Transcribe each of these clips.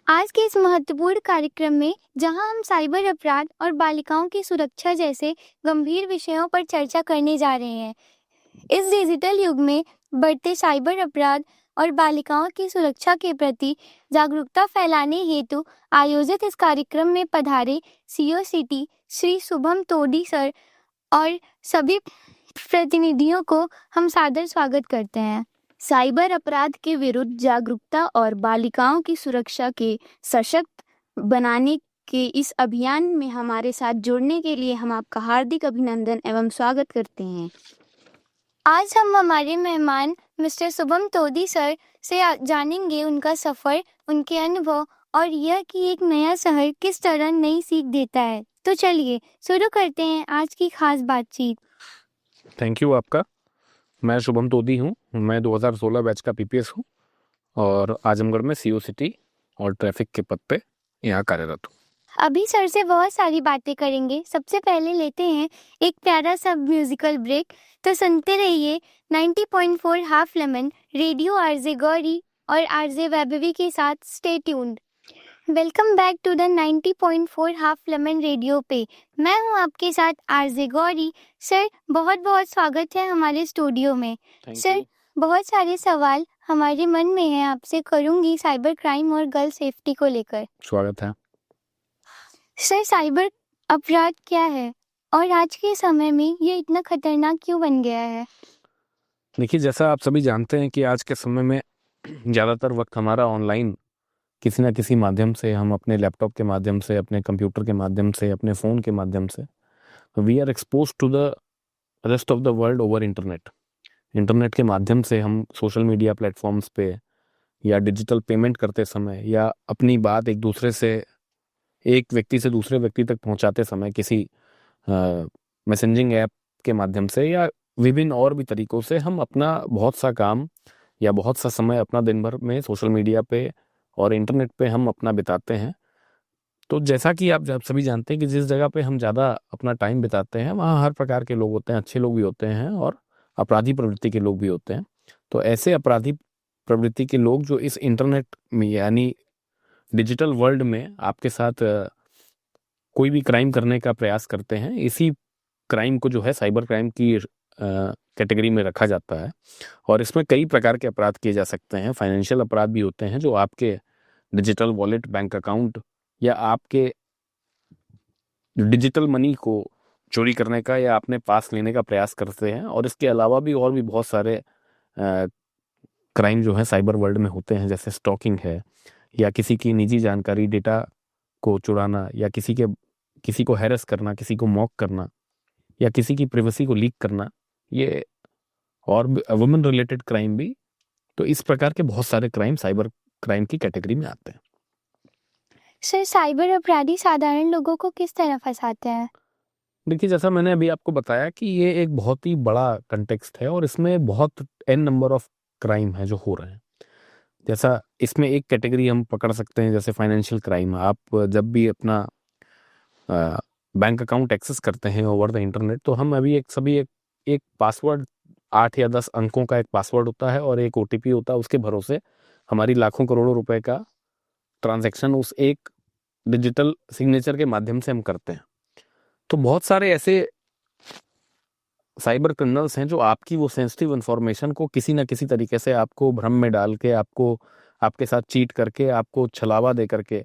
आज के इस महत्वपूर्ण कार्यक्रम में जहां हम साइबर अपराध और बालिकाओं की सुरक्षा जैसे गंभीर विषयों पर चर्चा करने जा रहे हैं। इस डिजिटल युग में बढ़ते साइबर अपराध और बालिकाओं की सुरक्षा के प्रति जागरूकता फैलाने हेतु आयोजित इस कार्यक्रम में पधारे सीओ सिटी श्री शुभम तोडी सर और सभी प्रतिनिधियों को हम सादर स्वागत करते हैं। साइबर अपराध के विरुद्ध जागरूकता और बालिकाओं की सुरक्षा के सशक्त बनाने के इस अभियान में हमारे साथ जुड़ने के लिए हम आपका हार्दिक अभिनंदन एवं स्वागत करते हैं। आज हम हमारे मेहमान मिस्टर शुभम तोडी सर से जानेंगे उनका सफर, उनके अनुभव और यह कि एक नया शहर किस तरह नई सीख देता है। तो चलिए शुरू करते हैं आज की खास बातचीत। थैंक यू आपका। मैं शुभम तोडी हूँ। मैं 2016 बैच का पीपीएस हूँ और आजमगढ़ में सीओ सिटी और ट्रैफिक के पद पे यहाँ कार्यरत हूँ। अभी सर से बहुत सारी बातें करेंगे। सबसे पहले लेते हैं एक प्यारा सा म्यूजिकल ब्रेक। तो सुनते रहिए 90.4 half lemon radio RJ Gauri और आरजे वैभवी के साथ। Stay tuned. Welcome back to the 90.4 half lemon radio पे। मैं हूँ आपके साथ आरजे गौरी। सर बहुत बहुत स्वागत है हमारे स्टूडियो में। सर बहुत सारे सवाल हमारे मन में हैं, आपसे करूँगी साइबर क्राइम और गर्ल सेफ्टी को लेकर। स्वागत है। सर साइबर अपराध क्या है और आज के समय में ये इतना खतरनाक क्यों बन गया है? देखिए, जैसा आप सभी जानते हैं कि आज के समय में ज़्यादातर वक्त हमारा ऑनलाइन किसी ना किसी माध्यम से, हम अपने लैपटॉप के माध्यम से, अपने कंप्यूटर के माध्यम से, अपने फ़ोन के माध्यम से we are expose to the rest of the world over internet. Internet के माध्यम से हम सोशल मीडिया प्लेटफॉर्म्स पे या डिजिटल पेमेंट करते समय या अपनी बात एक दूसरे से, एक व्यक्ति से दूसरे व्यक्ति तक पहुंचाते समय किसी मैसेजिंग ऐप के माध्यम से या विभिन्न और भी तरीकों से हम अपना बहुत सा काम या बहुत सा समय अपना दिन भर में सोशल मीडिया पे और इंटरनेट पे हम अपना बिताते हैं। तो जैसा कि आप सभी जानते हैं कि जिस जगह पे हम ज़्यादा अपना टाइम बिताते हैं वहाँ हर प्रकार के लोग होते हैं, अच्छे लोग भी होते हैं और अपराधी प्रवृत्ति के लोग भी होते हैं। तो ऐसे अपराधी प्रवृत्ति के लोग जो इस इंटरनेट में यानी डिजिटल वर्ल्ड में आपके साथ कोई भी क्राइम करने का प्रयास करते हैं, इसी क्राइम को जो है साइबर क्राइम की कैटेगरी में रखा जाता है। और इसमें कई प्रकार के अपराध किए जा सकते हैं। फाइनेंशियल अपराध भी होते हैं जो आपके डिजिटल वॉलेट, बैंक अकाउंट या आपके डिजिटल मनी को चोरी करने का या अपने पास लेने का प्रयास करते हैं। और इसके अलावा भी और भी बहुत सारे क्राइम जो है साइबर वर्ल्ड में होते हैं, जैसे स्टॉकिंग है या किसी की निजी जानकारी, डेटा को चुराना या किसी को हैरेस करना, किसी को मॉक करना या किसी की प्राइवेसी को लीक करना, ये और वुमेन रिलेटेड क्राइम भी। तो इस प्रकार के बहुत सारे क्राइम साइबर क्राइम की कैटेगरी में आते हैं। सर साइबर अपराधी साधारण लोगों को किस तरह फंसाते हैं? देखिए, जैसा मैंने अभी आपको बताया कि ये एक बहुत ही बड़ा कंटेक्स्ट है और इसमें बहुत n नंबर ऑफ क्राइम है जो हो रहे हैं। जैसा इसमें एक कैटेगरी हम पकड़ सकते हैं, जैसे फाइनेंशियल क्राइम। आप जब भी अपना बैंक अकाउंट एक्सेस करते हैं ओवर द इंटरनेट, तो हम अभी एक पासवर्ड, 8 या 10 अंकों का एक पासवर्ड होता है और एक ओटीपी होता है। उसके भरोसे हमारी लाखों करोड़ों रुपए का ट्रांजैक्शन उस एक डिजिटल सिग्नेचर के माध्यम से हम करते हैं। तो बहुत सारे ऐसे साइबर क्रिमिनल्स हैं जो आपकी वो सेंसिटिव इंफॉर्मेशन को किसी ना किसी तरीके से आपको भ्रम में डाल के, आपको आपके साथ चीट करके, आपको छलावा दे करके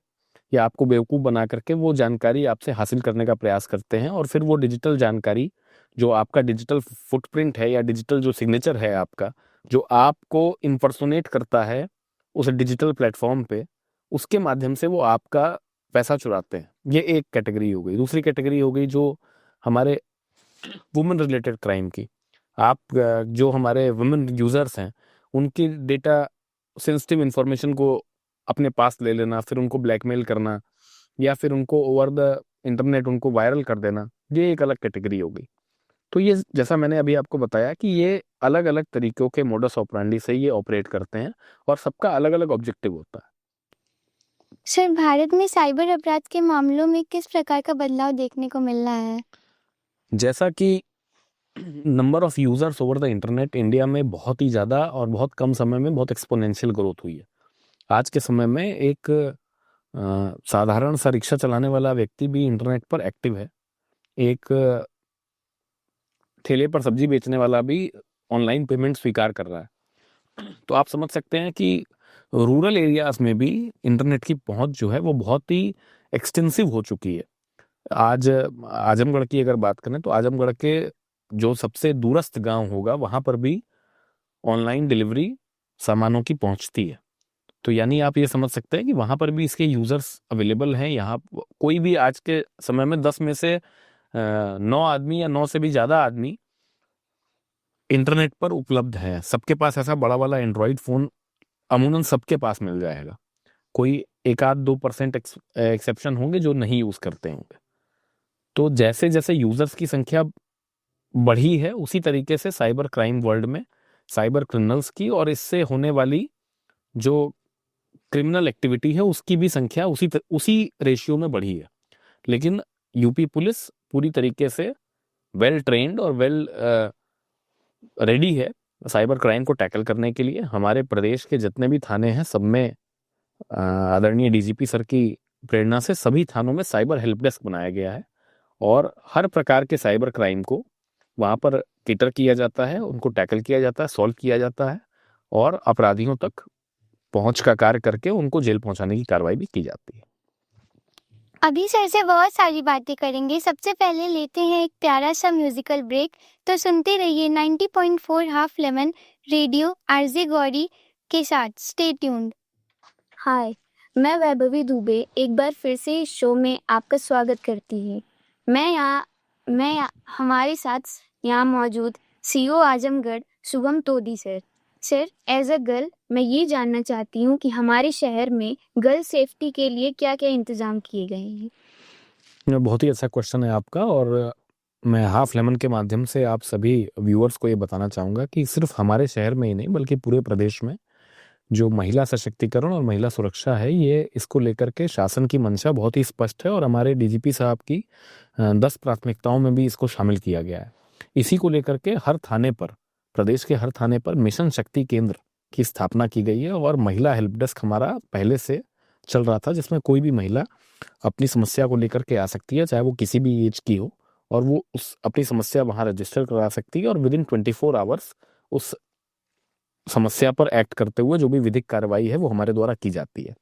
या आपको बेवकूफ़ बना करके वो जानकारी आपसे हासिल करने का प्रयास करते हैं। और फिर वो डिजिटल जानकारी, जो आपका डिजिटल फुटप्रिंट है या डिजिटल जो सिग्नेचर है आपका, जो आपको इम्पर्सोनेट करता है उस डिजिटल प्लेटफॉर्म पे, उसके माध्यम से वो आपका पैसा चुराते हैं। ये एक कैटेगरी हो गई। दूसरी कैटेगरी हो गई जो हमारे वुमेन रिलेटेड क्राइम की। आप जो हमारे वुमेन यूज़र्स हैं उनकी डेटा, सेंसिटिव इंफॉर्मेशन को अपने पास ले लेना, फिर उनको ब्लैकमेल करना या फिर उनको ओवर द इंटरनेट उनको वायरल कर देना, ये एक अलग कैटेगरी हो गई। तो ये जैसा मैंने अभी आपको बताया कि ये अलग अलग तरीकों के मोडस ऑपरेंडी से ये ऑपरेट करते हैं और सबका अलग अलग ऑब्जेक्टिव होता है। सर भारत में साइबर अपराध के मामलों में किस प्रकार का बदलाव देखने को मिल रहा है? जैसा कि number of users over the internet India में बहुत ही ज़्यादा और बहुत कम समय में बहुत एक्सपोनेंशियल ग्रोथ हुई है। आज के समय में एक साधारण सा रिक्शा चलाने वाला व्यक्ति भी इंटरनेट पर एक्टिव है। एक ठेले पर सब्जी बेचने वाला भी ऑनलाइन पेमेंट स्वीकार कर रहा है। तो आप समझ सकते हैं कि रूरल एरियाज में भी इंटरनेट की पहुंच जो है वो बहुत ही एक्सटेंसिव हो चुकी है। आज आजमगढ़ की अगर बात करें तो आजमगढ़ के जो सबसे दूरस्थ गांव होगा वहां पर भी ऑनलाइन डिलीवरी सामानों की पहुंचती है। तो यानी आप ये समझ सकते हैं कि वहां पर भी इसके यूजर्स अवेलेबल हैं। यहाँ कोई भी आज के समय में 10 में से 9 आदमी या 9 से भी ज्यादा आदमी इंटरनेट पर उपलब्ध है। सबके पास ऐसा बड़ा वाला एंड्रॉइड फोन अमूमन सबके पास मिल जाएगा। कोई 1-2% एक्सेप्शन होंगे जो नहीं यूज करते होंगे। तो जैसे जैसे यूजर्स की संख्या बढ़ी है उसी तरीके से साइबर क्राइम वर्ल्ड में साइबर क्रिमिनल्स की और इससे होने वाली जो क्रिमिनल एक्टिविटी है उसकी भी संख्या उसी रेशियो में बढ़ी है। लेकिन यूपी पुलिस पूरी तरीके से वेल ट्रेन्ड और वेल रेडी है साइबर क्राइम को टैकल करने के लिए। हमारे प्रदेश के जितने भी थाने हैं सब में आदरणीय डीजीपी सर की प्रेरणा से सभी थानों में साइबर हेल्प डेस्क बनाया गया है और हर प्रकार के साइबर क्राइम को वहां पर केटर किया जाता है, उनको टैकल किया जाता है, सॉल्व किया जाता है और अपराधियों तक पहुंच का कार्य करके उनको जेल पहुंचाने की कार्रवाई भी की जाती है। अभी सर से बहुत सारी बातें करेंगे। सबसे पहले लेते हैं एक प्यारा सा म्यूजिकल ब्रेक। तो सुनते रहिए 90.4 half lemon radio RJ Gauri के साथ। Stay tuned. हाय, मैं वैभवी दुबे एक बार फिर से इस शो में आपका स्वागत करती हूँ। हमारे साथ यहाँ मौजूद CO Azamgarh Shubham Todi sir. Sir, as a girl मैं ये जानना चाहती हूँ कि हमारे शहर में गर्ल सेफ्टी के लिए क्या क्या इंतजाम किए गए हैं। बहुत ही अच्छा क्वेश्चन है आपका और मैं हाफ लेमन के माध्यम से आप सभी व्यूअर्स को ये बताना चाहूँगा कि सिर्फ हमारे शहर में ही नहीं बल्कि पूरे प्रदेश में जो महिला सशक्तिकरण और महिला सुरक्षा है ये इसको लेकर के शासन की मंशा बहुत ही स्पष्ट है और हमारे डीजीपी साहब की 10 प्राथमिकताओं में भी इसको शामिल किया गया है। इसी को लेकर के हर थाने पर, प्रदेश के हर थाने पर मिशन शक्ति केंद्र की स्थापना की गई है और महिला हेल्प डेस्क हमारा पहले से चल रहा था जिसमें कोई भी महिला अपनी समस्या को लेकर के आ सकती है, चाहे वो किसी भी एज की हो, और वो उस अपनी समस्या वहां रजिस्टर करा सकती है और विदिन 24 आवर्स उस समस्या पर एक्ट करते हुए जो भी विधिक कार्रवाई है वो हमारे द्वारा की जाती है।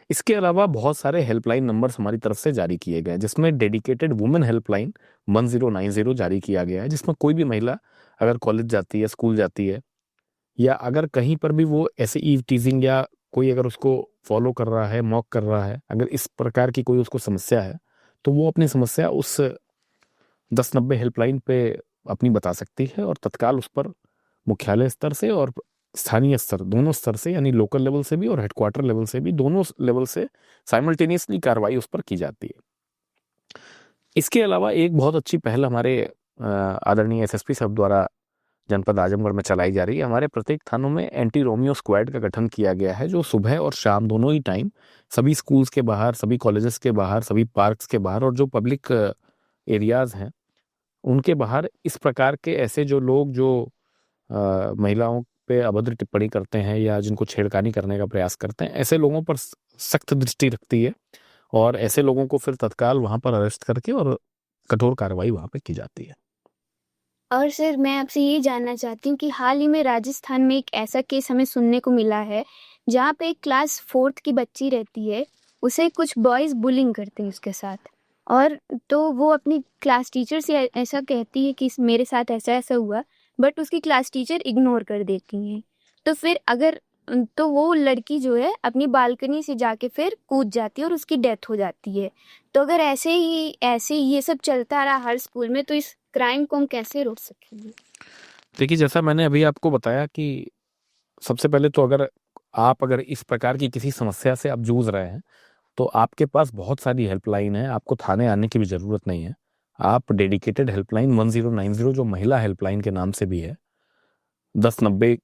इसके अलावा बहुत सारे हेल्पलाइन नंबर्स हमारी तरफ से जारी किए गए हैं जिसमें डेडिकेटेड वुमेन हेल्पलाइन 1090 जारी किया गया है जिसमें कोई भी महिला अगर कॉलेज जाती है, स्कूल जाती है या अगर कहीं पर भी वो ऐसे ईव टीजिंग या कोई अगर उसको फॉलो कर रहा है, मॉक कर रहा है, अगर इस प्रकार की कोई उसको समस्या है तो वो अपनी समस्या उस 1090 हेल्पलाइन पे अपनी बता सकती है और तत्काल उस पर मुख्यालय स्तर से और स्थानीय स्तर दोनों स्तर से यानी लोकल लेवल से भी और हेडक्वार्टर लेवल से भी दोनों लेवल से साइमल्टेनियसली कार्रवाई उस पर की जाती है। इसके अलावा एक बहुत अच्छी पहल हमारे आदरणीय एसएसपी साहब द्वारा जनपद आजमगढ़ में चलाई जा रही है। हमारे प्रत्येक थानों में एंटी रोमियो स्क्वाड का गठन किया गया है जो सुबह और शाम दोनों ही टाइम सभी स्कूल्स के बाहर, सभी कॉलेजेस के बाहर, सभी पार्क्स के बाहर और जो पब्लिक एरियाज हैं उनके बाहर इस प्रकार के ऐसे जो लोग जो महिलाओं पे अभद्र टिप्पणी करते हैं या जिनको छेड़खानी करने का प्रयास करते हैं ऐसे लोगों पर सख्त दृष्टि रखती है और ऐसे लोगों को फिर तत्काल वहां पर अरेस्ट करके और कठोर कार्रवाई वहां पे की जाती है। और सर, मैं आपसे ये जानना चाहती हूँ कि हाल ही में राजस्थान में एक ऐसा केस हमें सुनने को मिला है जहाँ पे एक क्लास 4th की बच्ची रहती है, उसे कुछ बॉयज बुलिंग करते हैं उसके साथ, और तो वो अपनी क्लास टीचर से ऐसा कहती है कि मेरे साथ ऐसा ऐसा हुआ, बट उसकी क्लास टीचर इग्नोर कर देती हैं। तो फिर तो वो लड़की जो है अपनी बालकनी से जाके फिर कूद जाती है और उसकी डेथ हो जाती है। तो अगर ऐसे ही ये सब चलता रहा हर स्कूल में तो इस क्राइम को हम कैसे रोक सकेंगे? देखिए, जैसा मैंने अभी आपको बताया कि सबसे पहले तो अगर इस प्रकार की किसी समस्या से आप जूझ रहे हैं तो आपके पास बहुत सारी हेल्पलाइन है, आपको थाने आने की भी जरूरत नहीं है। आप डेडिकेटेड हेल्पलाइन 1090 जो महिला हेल्पलाइन के नाम से भी है, 1090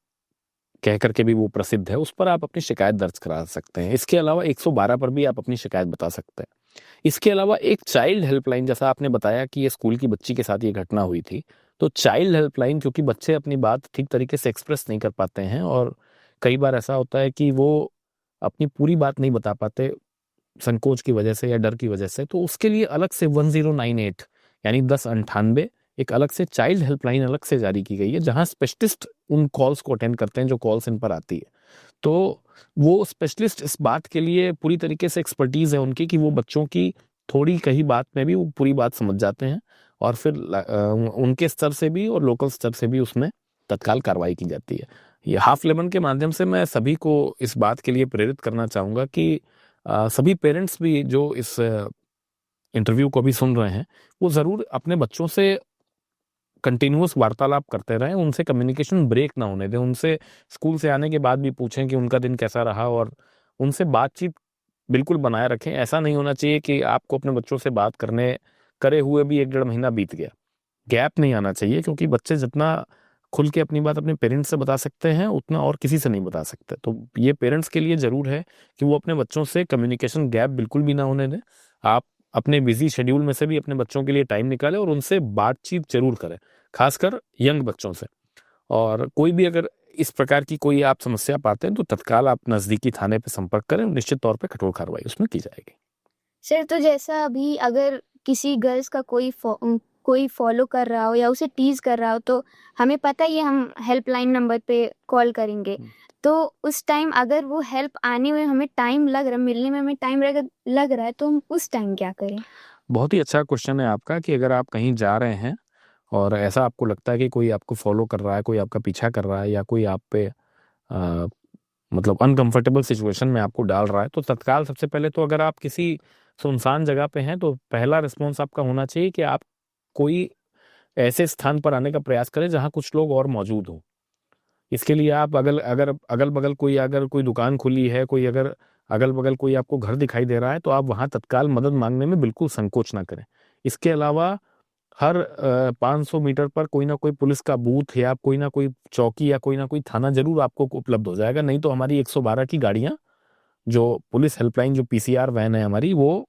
कह करके भी वो प्रसिद्ध है, उस पर आप अपनी शिकायत दर्ज करा सकते हैं। इसके अलावा 112 पर भी आप अपनी शिकायत बता सकते हैं। इसके अलावा एक चाइल्ड हेल्पलाइन, जैसा आपने बताया कि ये स्कूल की बच्ची के साथ ये घटना हुई थी, तो चाइल्ड हेल्पलाइन, क्योंकि बच्चे अपनी बात ठीक तरीके से एक्सप्रेस नहीं कर पाते हैं और कई बार ऐसा होता है कि वो अपनी पूरी बात नहीं बता पाते, संकोच की वजह से या डर की वजह से, तो उसके लिए अलग से 1098 यानी 1098 एक अलग से चाइल्ड हेल्पलाइन अलग से जारी की गई है, जहां स्पेशलिस्ट उन कॉल्स को अटेंड करते हैं जो कॉल्स इन पर आती है। तो वो स्पेशलिस्ट इस बात के लिए पूरी तरीके से एक्सपर्टीज है उनकी कि वो बच्चों की थोड़ी कही बात में भी वो पूरी बात समझ जाते हैं, और फिर उनके स्तर से भी और लोकल स्तर से भी उसमें तत्काल कार्रवाई की जाती है। ये हाफ लेमन के माध्यम से मैं सभी को इस बात के लिए प्रेरित करना चाहूँगा कि सभी पेरेंट्स भी जो इस इंटरव्यू को भी सुन रहे हैं, वो ज़रूर अपने बच्चों से कंटिन्यूअस वार्तालाप करते रहें, उनसे कम्युनिकेशन ब्रेक ना होने दें, उनसे स्कूल से आने के बाद भी पूछें कि उनका दिन कैसा रहा, और उनसे बातचीत बिल्कुल बनाए रखें। ऐसा नहीं होना चाहिए कि आपको अपने बच्चों से बात करे हुए भी 1-1.5 महीना बीत गया। गैप नहीं आना चाहिए, क्योंकि बच्चे जितना खुल के अपनी बात अपने पेरेंट्स से बता सकते हैं, उतना और किसी से नहीं बता सकते। तो ये पेरेंट्स के लिए ज़रूर है कि वो अपने बच्चों से कम्युनिकेशन गैप बिल्कुल भी ना होने दें। आप अपने बिजी शेड्यूल में से भी अपने बच्चों के लिए टाइम निकालें और उनसे बातचीत जरूर करें, खासकर यंग बच्चों से। और कोई भी अगर इस प्रकार की कोई आप समस्या पाते हैं तो तत्काल आप नज़दीकी थाने पे संपर्क करें, निश्चित तौर पे कठोर कार्रवाई उसमें की जाएगी। सर, तो जैसा अभी अगर किसी गर्ल्स का कोई फॉलो कर रहा हो या उसे टीज कर रहा हो, तो हमें पता ही है हम हेल्पलाइन नंबर पे कॉल करेंगे। तो उस टाइम अगर वो हेल्प आने में हमें टाइम लग रहा है, मिलने में हमें टाइम लग रहा है, तो हम उस टाइम क्या करें? बहुत ही अच्छा क्वेश्चन है आपका कि अगर आप कहीं जा रहे हैं और ऐसा आपको लगता है कि कोई आपको फॉलो कर रहा है, कोई आपका पीछा कर रहा है, या कोई आप पे मतलब अनकंफर्टेबल सिचुएशन में आपको डाल रहा है, तो तत्काल सबसे पहले तो अगर आप किसी सुनसान जगह पे हैं तो पहला रिस्पॉन्स आपका होना चाहिए कि आप कोई ऐसे स्थान पर आने का प्रयास करें जहां कुछ लोग और मौजूद हों। इसके लिए आप अगल बगल कोई अगर कोई दुकान खुली है, कोई अगर अगल बगल कोई आपको घर दिखाई दे रहा है, तो आप वहां तत्काल मदद मांगने में बिल्कुल संकोच ना करें। इसके अलावा हर 500 मीटर पर कोई ना कोई पुलिस का बूथ या कोई ना कोई चौकी या कोई ना कोई थाना जरूर आपको उपलब्ध हो जाएगा। नहीं तो हमारी 112 की गाड़ियां, जो पुलिस हेल्पलाइन, जो पीसीआर वैन है हमारी, वो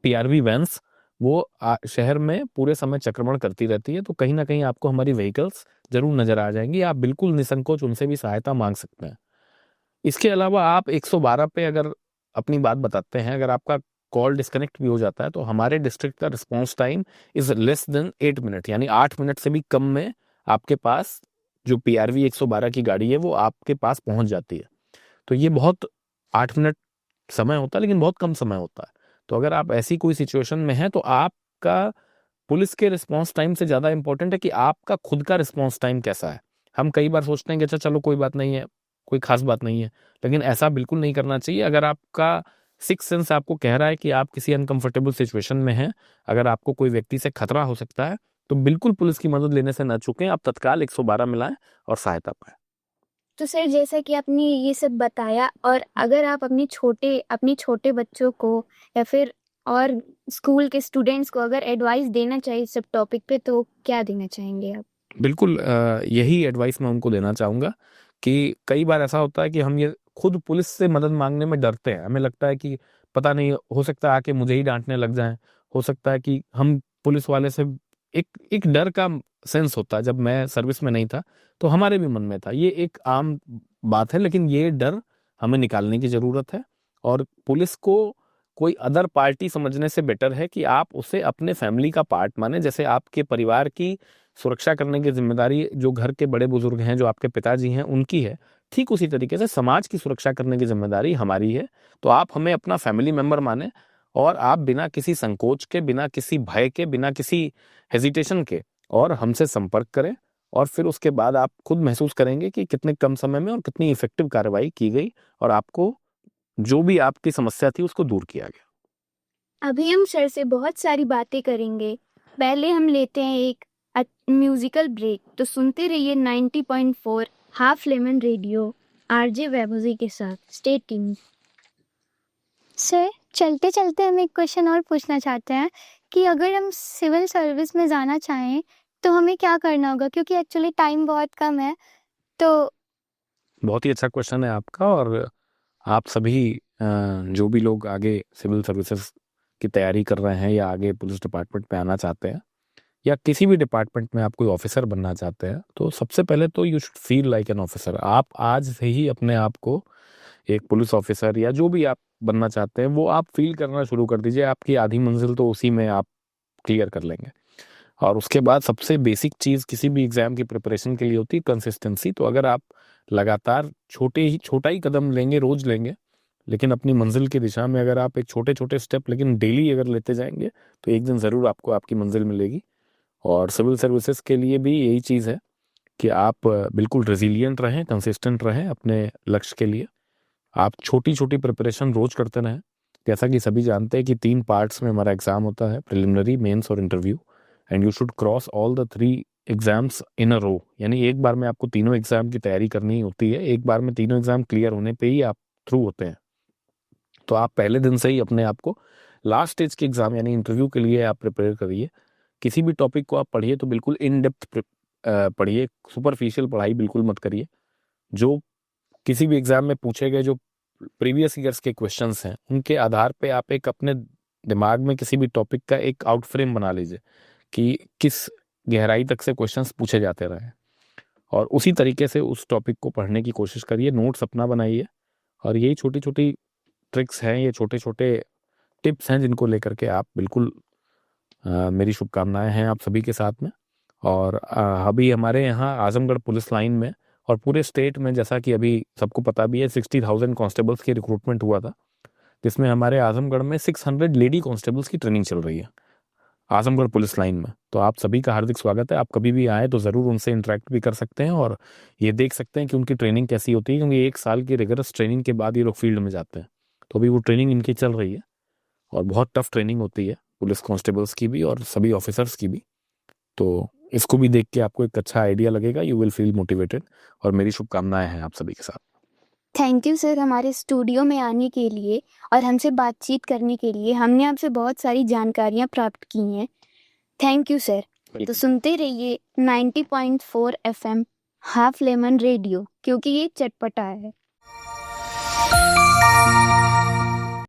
पीआरवी वैन्स, वो शहर में पूरे समय चक्रमण करती रहती है। तो कहीं ना कहीं आपको हमारी व्हीकल्स जरूर नजर आ जाएंगी। आप बिल्कुल निसंकोच उनसे भी सहायता मांग सकते हैं। इसके अलावा आप 112 पे अगर अपनी बात बताते हैं, अगर आपका कॉल डिस्कनेक्ट भी हो जाता है, तो हमारे डिस्ट्रिक्ट का response time is less than 8 minute, यानी 8 मिनट से भी कम में आपके पास जो पीआरवी 112 की गाड़ी है वो आपके पास पहुंच जाती है। तो ये बहुत 8 मिनट समय होता है, लेकिन बहुत कम समय होता है। तो अगर आप ऐसी कोई सिचुएशन में हैं, तो आपका पुलिस के रिस्पॉन्स टाइम से ज़्यादा इंपॉर्टेंट है कि आपका खुद का रिस्पॉन्स टाइम कैसा है। हम कई बार सोचते हैं कि अच्छा चलो कोई बात नहीं है, कोई खास बात नहीं है, लेकिन ऐसा बिल्कुल नहीं करना चाहिए। अगर आपका सिक्स सेंस आपको कह रहा है कि आप किसी अनकंफर्टेबल सिचुएशन में हैं, अगर आपको कोई व्यक्ति से खतरा हो सकता है, तो बिल्कुल पुलिस की मदद लेने से न चूकें। आप तत्काल 112 मिलाएं और सहायता पाएं। तो सर, जैसा कि आपने ये सब बताया, और अगर आप अपने छोटे बच्चों को या फिर और स्कूल के स्टूडेंट्स को अगर एडवाइस देना चाहिए इस सब टॉपिक पे, तो क्या देना चाहेंगे आप? बिल्कुल यही एडवाइस मैं उनको देना चाहूँगा कि कई बार ऐसा होता है कि हम ये खुद पुलिस से मदद मांगने में डरते हैं। हमें लगता है कि पता नहीं, हो सकता है आके मुझे ही डांटने लग जाएं, हो सकता है कि हम पुलिस वाले से एक डर का सेंस होता है। जब मैं सर्विस में नहीं था तो हमारे भी मन में था, ये एक आम बात है, लेकिन ये डर हमें निकालने की ज़रूरत है। और पुलिस को कोई अदर पार्टी समझने से बेटर है कि आप उसे अपने फैमिली का पार्ट माने। जैसे आपके परिवार की सुरक्षा करने की जिम्मेदारी जो घर के बड़े बुजुर्ग हैं, जो आपके पिताजी हैं, उनकी है, ठीक उसी तरीके से समाज की सुरक्षा करने की जिम्मेदारी हमारी है। तो आप हमें अपना फैमिली मेंबर माने, और आप बिना किसी संकोच के, बिना किसी भय के, बिना किसी हेजिटेशन के और हमसे संपर्क करें। और फिर उसके बाद आप खुद महसूस करेंगे कि कितने कम समय में और कितनी इफेक्टिव कार्रवाई की गई, और आपको जो भी आपकी समस्या थी उसको दूर किया गया। अभी हम सर से बहुत सारी बातें करेंगे। पहले हम लेते हैं एक म्यूजिकल ब्रेक। तो सुनते रहिए 90.4 half lemon radio, RJ Vaibhavi के साथ। Stay tuned. सर, चलते चलते हम एक क्वेश्चन और पूछना चाहते हैं कि अगर हम सिविल सर्विस में जाना चाहें तो हमें क्या करना होगा, क्योंकि एक्चुअली टाइम बहुत कम है। तो बहुत ही अच्छा क्वेश्चन है आपका। और आप सभी जो भी लोग आगे सिविल सर्विसेज की तैयारी कर रहे हैं, या आगे पुलिस डिपार्टमेंट में आना चाहते हैं, या किसी भी डिपार्टमेंट में आप कोई ऑफिसर बनना चाहते हैं, तो सबसे पहले तो you should feel like an officer. आप आज से ही अपने आप को एक पुलिस ऑफिसर या जो भी आप बनना चाहते हैं वो आप फील करना शुरू कर दीजिए। आपकी आधी मंजिल तो उसी में आप क्लियर कर लेंगे। और उसके बाद सबसे बेसिक चीज़ किसी भी एग्ज़ाम की प्रिपरेशन के लिए होती है कंसिस्टेंसी। तो अगर आप लगातार छोटा ही कदम लेंगे, रोज़ लेंगे, लेकिन अपनी मंजिल की दिशा में अगर आप एक छोटे-छोटे स्टेप लेकिन डेली अगर लेते जाएंगे तो एक दिन ज़रूर आपको आपकी मंजिल मिलेगी। और सिविल सर्विसेज के लिए भी यही चीज़ है कि आप बिल्कुल रेजिलिएंट रहें, कंसिस्टेंट रहें अपने लक्ष्य के लिए। आप छोटी-छोटी प्रिपरेशन रोज़ करते रहें। जैसा कि सभी जानते हैं कि 3 पार्ट्स में हमारा एग्ज़ाम होता है, प्रिलिमिनरी, मेंस और interview. And you should cross all the 3 exams in a row. यानी एक बार में आपको तीनों एग्ज़ाम की तैयारी करनी होती है। एक बार में तीनों एग्ज़ाम क्लियर होने पे ही आप थ्रू होते हैं। तो आप पहले दिन से ही अपने आप को लास्ट स्टेज के एग्ज़ाम यानी इंटरव्यू के लिए आप प्रिपेयर करिए। किसी भी टॉपिक को आप पढ़िए तो बिल्कुल इन डेप्थ पढ़िए, सुपरफिशियल पढ़ाई बिल्कुल मत करिए। जो किसी भी एग्ज़ाम में पूछे गए जो प्रीवियस ईयर्स के क्वेश्चंस हैं उनके आधार पे आप एक अपने दिमाग में किसी भी टॉपिक का एक आउट फ्रेम बना लीजिए कि किस गहराई तक से क्वेश्चंस पूछे जाते रहे, और उसी तरीके से उस टॉपिक को पढ़ने की कोशिश करिए। नोट्स अपना बनाइए। और यही छोटी छोटी ट्रिक्स हैं, ये छोटे छोटे टिप्स हैं जिनको लेकर के आप बिल्कुल मेरी शुभकामनाएं हैं आप सभी के साथ में। और अभी हमारे यहाँ आजमगढ़ पुलिस लाइन में और पूरे स्टेट में, जैसा कि अभी सबको पता भी है, 60,000 कांस्टेबल्स की रिक्रूटमेंट हुआ था, जिसमें हमारे आजमगढ़ में 600 लेडी कांस्टेबल्स की ट्रेनिंग चल रही है आजमगढ़ पुलिस लाइन में। तो आप सभी का हार्दिक स्वागत है। आप कभी भी आए तो ज़रूर उनसे इंटरेक्ट भी कर सकते हैं और ये देख सकते हैं कि उनकी ट्रेनिंग कैसी होती है, क्योंकि 1 साल की रिगरस ट्रेनिंग के बाद ये लोग फील्ड में जाते हैं। तो अभी वो ट्रेनिंग इनकी चल रही है और बहुत टफ ट्रेनिंग होती है पुलिस कांस्टेबल्स की भी और सभी ऑफिसर्स की भी। तो इसको भी देख के आपको एक अच्छा आइडिया लगेगा, यू विल फील मोटिवेटेड। और मेरी शुभकामनाएं हैं आप सभी के साथ। थैंक यू सर हमारे स्टूडियो में आने के लिए और हमसे बातचीत करने के लिए। हमने आपसे बहुत सारी जानकारियाँ प्राप्त की हैं। Thank you sir. तो सुनते रहिए 90.4 FM हाफ लेमन रेडियो, क्योंकि ये चटपटा है।